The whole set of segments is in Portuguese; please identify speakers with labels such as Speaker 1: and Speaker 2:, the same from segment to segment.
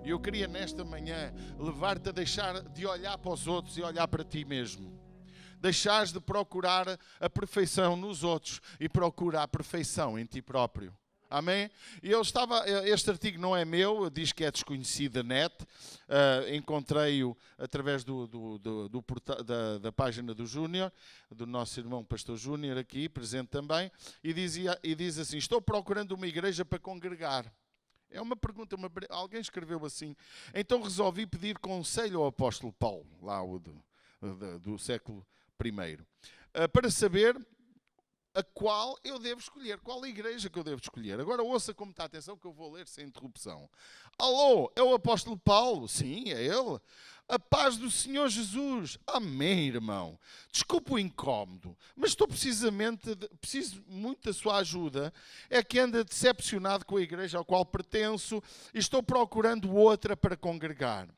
Speaker 1: E eu queria nesta manhã levar-te a deixar de olhar para os outros e olhar para ti mesmo. Deixares de procurar a perfeição nos outros e procura a perfeição em ti próprio. Amém? E este artigo não é meu, diz que é desconhecido da net. Encontrei-o através da página do Júnior, do nosso irmão pastor Júnior aqui, presente também, e diz assim: estou procurando uma igreja para congregar. É uma pergunta, alguém escreveu assim. Então resolvi pedir conselho ao apóstolo Paulo, lá do século I, para saber a qual eu devo escolher, qual a igreja que eu devo escolher. Agora ouça com muita atenção que eu vou ler sem interrupção. Alô, é o apóstolo Paulo? Sim, é ele. A paz do Senhor Jesus. Amém, irmão. Desculpe o incómodo, mas preciso muito da sua ajuda. É que anda decepcionado com a igreja ao qual pertenço e estou procurando outra para congregar.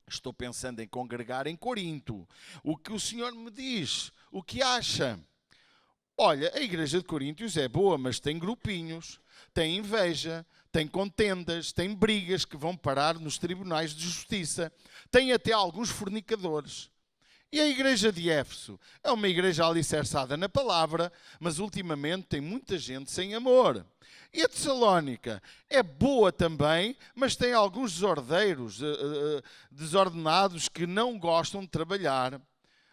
Speaker 1: Estou pensando em congregar em Corinto. O que o Senhor me diz? O que acha? Olha, a igreja de Coríntios é boa, mas tem grupinhos, tem inveja, tem contendas, tem brigas que vão parar nos tribunais de justiça, tem até alguns fornicadores. E a igreja de Éfeso é uma igreja alicerçada na palavra, mas ultimamente tem muita gente sem amor. E a Tessalónica é boa também, mas tem alguns desordeiros, desordenados que não gostam de trabalhar.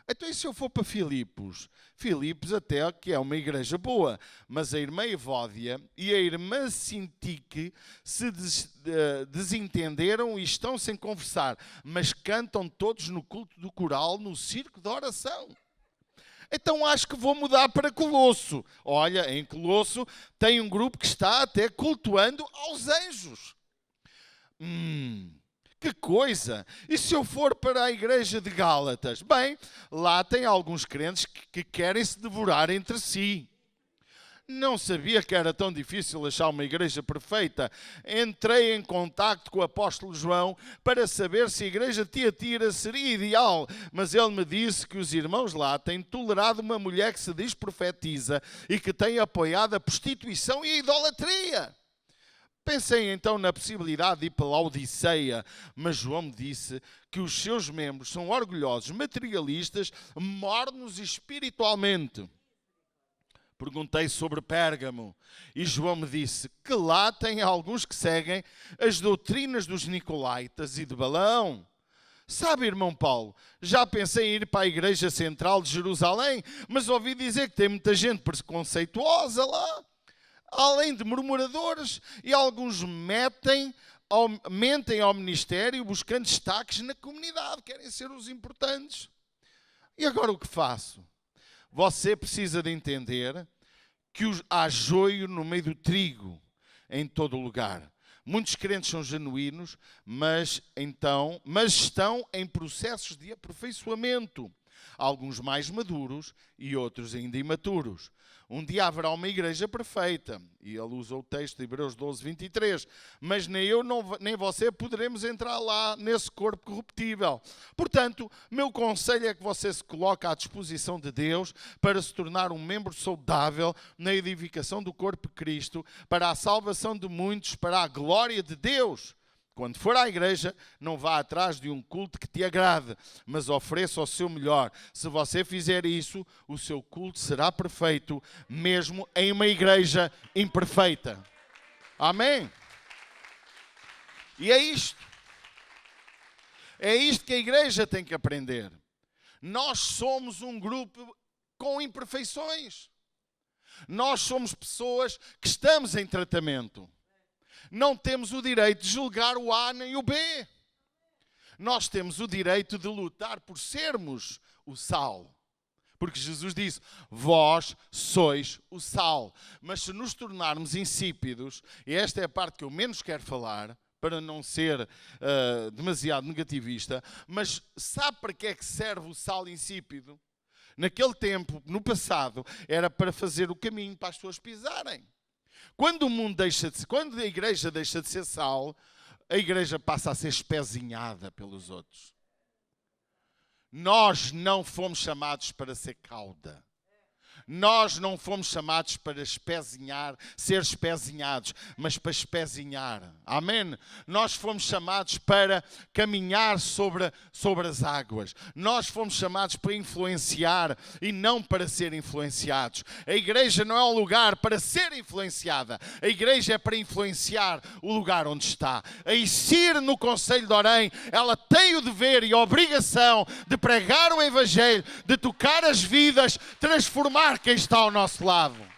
Speaker 1: Então, e se eu for para Filipos? Filipos até que é uma igreja boa, mas a irmã Evódia e a irmã Sintique se desentenderam e estão sem conversar, mas cantam todos no culto do coral, no circo da oração. Então acho que vou mudar para Colosso. Olha, em Colosso tem um grupo que está até cultuando aos anjos. Que coisa! E se eu for para a igreja de Gálatas? Bem, lá tem alguns crentes que querem se devorar entre si. Não sabia que era tão difícil achar uma igreja perfeita. Entrei em contacto com o apóstolo João para saber se a igreja de Tiatira seria ideal, mas ele me disse que os irmãos lá têm tolerado uma mulher que se diz profetiza e que tem apoiado a prostituição e a idolatria. Pensei então na possibilidade de ir para Laodiceia, mas João me disse que os seus membros são orgulhosos, materialistas, mornos espiritualmente. Perguntei sobre Pérgamo e João me disse que lá tem alguns que seguem as doutrinas dos Nicolaitas e de Balão. Sabe, irmão Paulo, já pensei em ir para a igreja central de Jerusalém, mas ouvi dizer que tem muita gente preconceituosa lá. Além de murmuradores, e alguns mentem ao ministério buscando destaques na comunidade, querem ser os importantes. E agora o que faço? Você precisa de entender que há joio no meio do trigo em todo o lugar. Muitos crentes são genuínos, mas estão em processos de aperfeiçoamento. Alguns mais maduros e outros ainda imaturos. Um dia haverá uma igreja perfeita, e ele usa o texto de Hebreus 12, 23, mas nem eu nem você poderemos entrar lá nesse corpo corruptível. Portanto, meu conselho é que você se coloque à disposição de Deus para se tornar um membro saudável na edificação do corpo de Cristo, para a salvação de muitos, para a glória de Deus. Quando for à igreja, não vá atrás de um culto que te agrade, mas ofereça o seu melhor. Se você fizer isso, o seu culto será perfeito, mesmo em uma igreja imperfeita. Amém? E é isto. É isto que a igreja tem que aprender. Nós somos um grupo com imperfeições. Nós somos pessoas que estamos em tratamento. Não temos o direito de julgar o A nem o B. Nós temos o direito de lutar por sermos o sal. Porque Jesus disse, vós sois o sal. Mas se nos tornarmos insípidos, e esta é a parte que eu menos quero falar, para não ser demasiado negativista, mas sabe para que é que serve o sal insípido? Naquele tempo, no passado, era para fazer o caminho para as pessoas pisarem. Quando quando a igreja deixa de ser sal, a igreja passa a ser espezinhada pelos outros. Nós não fomos chamados para ser cauda. Nós não fomos chamados para espezinhar, ser espezinhados, mas para espezinhar. Amém? Nós fomos chamados para caminhar sobre as águas. Nós fomos chamados para influenciar e não para ser influenciados. A igreja não é um lugar para ser influenciada. A igreja é para influenciar o lugar onde está. A ICIR no Conselho de Orem, ela tem o dever e a obrigação de pregar o Evangelho, de tocar as vidas, transformar quem está ao nosso lado.